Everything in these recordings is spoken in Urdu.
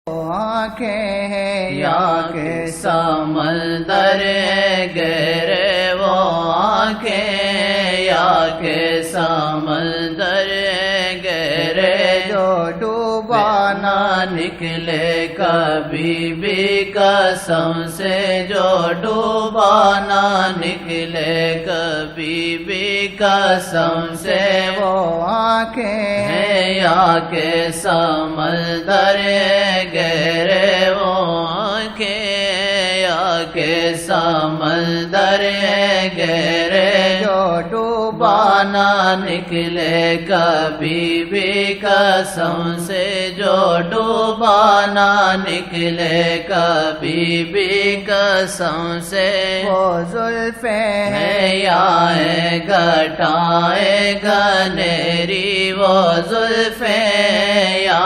آنکھیں ہیں یا کہ سمندر گہرے وہ آنکھیں، یا کہ سمندر گہرے جو ڈوبا نہ نکلے کبھی بھی قسم سے، جو ڈوبا نہ نکلے کبھی بھی قسم سے، وہ آنکھیں ہیں یا کہ سمندر گہرے وہ آنکھیں، یا کہ سمندر گہرے جو ڈوبا نہ نکلے کبھی بھی قسم سے، جو ڈوبا نہ نکلے کبھی بھی قسم سے، وہ زلفیں ہیں یا گٹائے گنیری، وہ زلفیں یا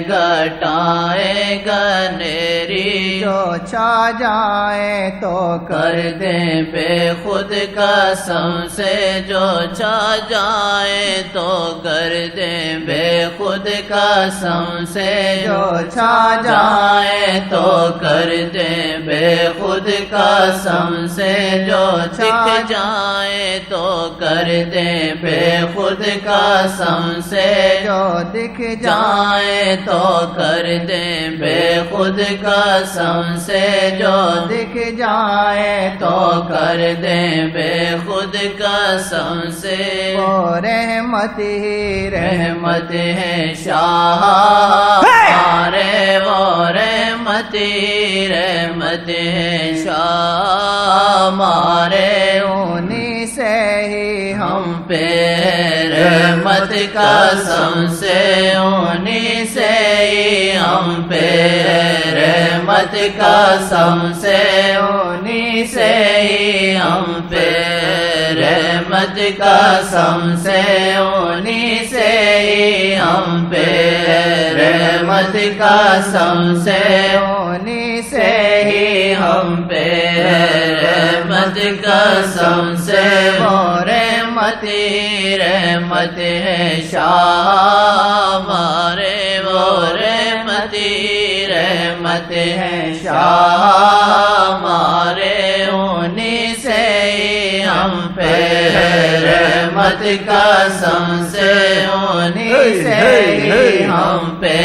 گٹائے گنیری، جو چھا جائیں تو کر دیں بے خود قسم سے، جو چھا جائیں تو کر دیں بے خود قسم سے، جو چھا جائیں تو کر دیں بے خود قسم سے، جو دکھ جائیں تو کر دیں بے خود قسم سے، جو دکھ جائیں تو کر دیں بے خود قسم سے، جو دکھ جائیں تو کر دیں بے خود قسم سے، وہ رحمت ہی رحمت ہے شاہ ہمارے، وہ رحمت ہی رحمت ہے شاہ ہمارے، انہی سے ہی ہم پہ رحمت قسم سے، انہی سے ہی ہم پہ رحمت قسم سے، انہی سے ہی ہم پہ رحمت قسم سے، انہی سے ہی ہم پہ رحمت قسم سے، انہی سے ہی ہم پہ رحمت قسم سے، وہ رحمت ہی رحمت ہے شاہ ہمارے، وہ رحمت ہی رحمت ہے شاہ ہمارے، انہی سے ہی ہم پہ رحمت قسم سے، انہی سے ہی ہم پہ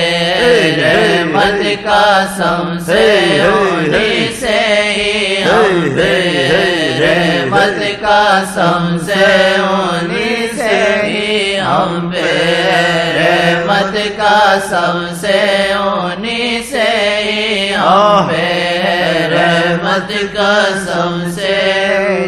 رحمت قسم سے، انہی سے ہی ہم پہ رحمت قسم سے، انہی سے ہی ہم پہ رحمت قسم سے، انہی سے ہی ہم پہ رحمت قسم سے،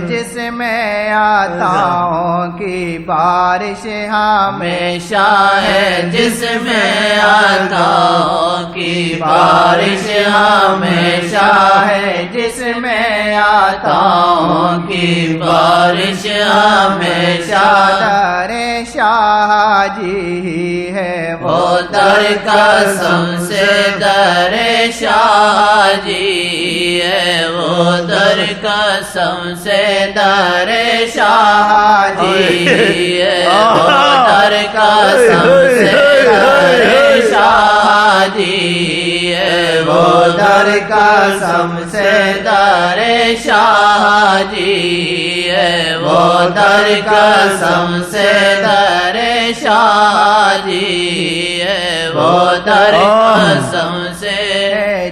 جس میں عطاؤں کی بارش ہمیشہ ہے، جس میں عطاؤں کی بارش ہمیشہ ہے، جس میں عطاؤں کی بارش ہمیشہ، در شاہ جی ہے وہ در قسم سے در شاہ جی ہے، وہ در قسم سے در شاہ جی ہے، وہ در قسم سے در شاہ جی ہے، وہ در قسم سے در شاہ جی ہے، وہ در قسم سے در شاہ جی ہے، وہ در قسم سے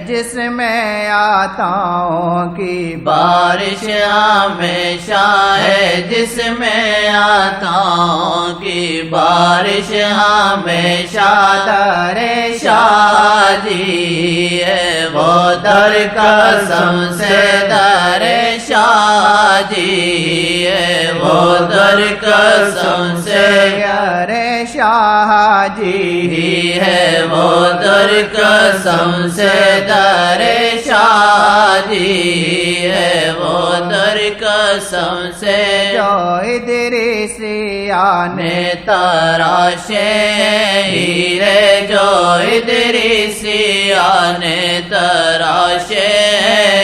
جس میں عطاؤں کی بارش ہمیشہ ہے، جس میں عطاؤں کی بارش ہمیشہ، در شاہ جی ہے، وہ در قسم سے در شاہ جی ہے، وہ در قسم سے در شاہ جی ہے، وہ در قسم سے در شاہ جی ہے وہ در قسم سے جو ادریسیا نے تراشے ہیرے جو ادریسیا نے تراشے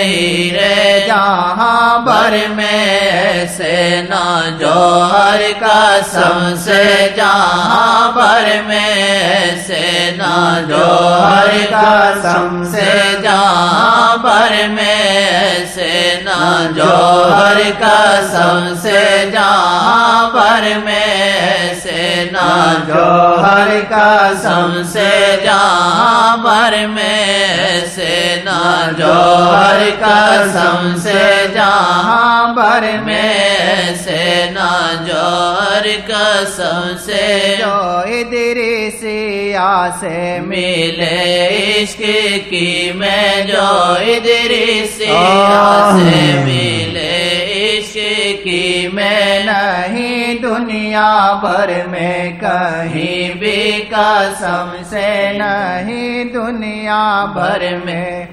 ہیرے جہاں بھر میں ایسے نہ جوہر قسم سے جہاں بھر میں ایسے نہ جوہر قسم سے جہاں بھر میں ایسے نہ جوہر قسم سے جہاں بھر میں ایسے نہ جوہر قسم سے جہاں بھر میں ایسے نہ جوہر قسم سے جہاں بھر میں ایسے نہ جوہر قسم سے جو ادریسیا سے ملے عشق کی میں جو ادریسیا سے ملے عشق کی میں نہیں دنیا بھر میں کہیں بھی قسم سے نہیں دنیا بھر میں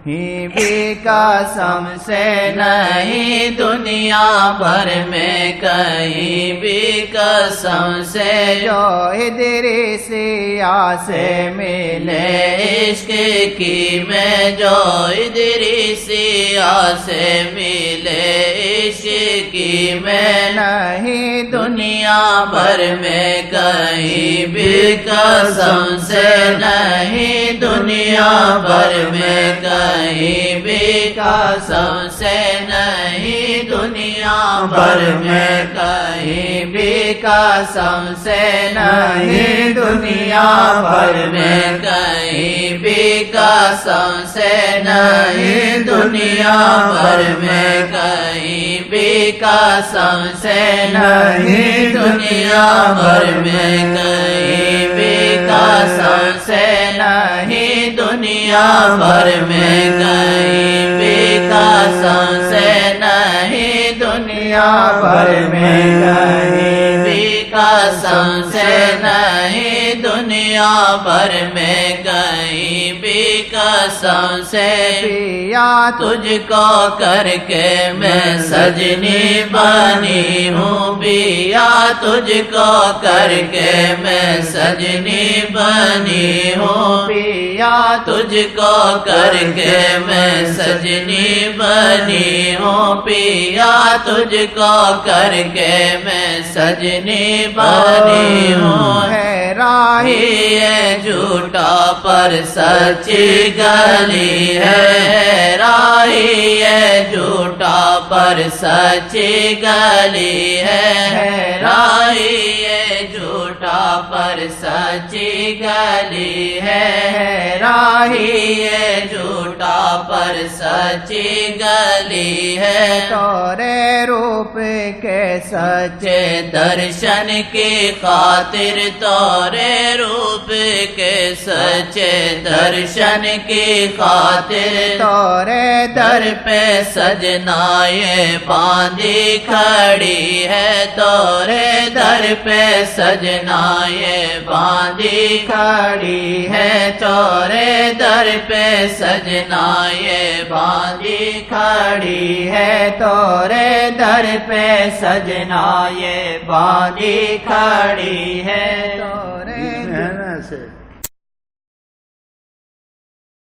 ہی بھی قسم سے نہیں دنیا بھر میں کہیں بھی قسم سے جو ادریسیا سے ملے عشق کی میں جو ادریسیا سے ملے عشق کی میں نہیں دنیا بھر میں کہیں بھی قسم سے نہیں دنیا بھر میں کہیں بھی قسم سے نہیں دنیا بھر میں کہیں بھی قسم سے نہیں دنیا بھر میں کہیں بھی قسم سے نہیں دنیا بھر میں کہیں بھی قسم سے نہیں دنیا بھر میں کہیں بھی قسم سے نہیں دنیا بھر میں کہیں بھی قسم سے نہیں دنیا بھر میں کہیں بھی قسم سے نہیں دنیا بھر میں کہیں بھی قسم سے پیا تجھ کو کر کے میں سجنی بنی ہوں پیا تجھ کو کر کے میں سجنی بنی ہوں پیا تجھ کو کر کے میں سجنی بنی ہوں پیا تجھ کو کر کے میں سجنی بنی ہوں ہے راہی یہ جھوٹا پر سچی گلی ہے راہی یہ جھوٹا پر سچی گلی ہے راہی یہ جھوٹا پر سچی گلی ہے راہی یہ جھوٹا پر سچی گلی ہے تورے روپ کے سچے درشن کی خاطر تورے روپ کے سچے درشن کی خاطر تورے در پہ سجنا یہ باندھی کھڑی ہے تورے در پہ سجنا یہ باندھی کھڑی ہے تورے در پہ سجنا یہ باندھی کھڑی ہے تورے در پہ سجنا یہ باندھی کھڑی ہے تورے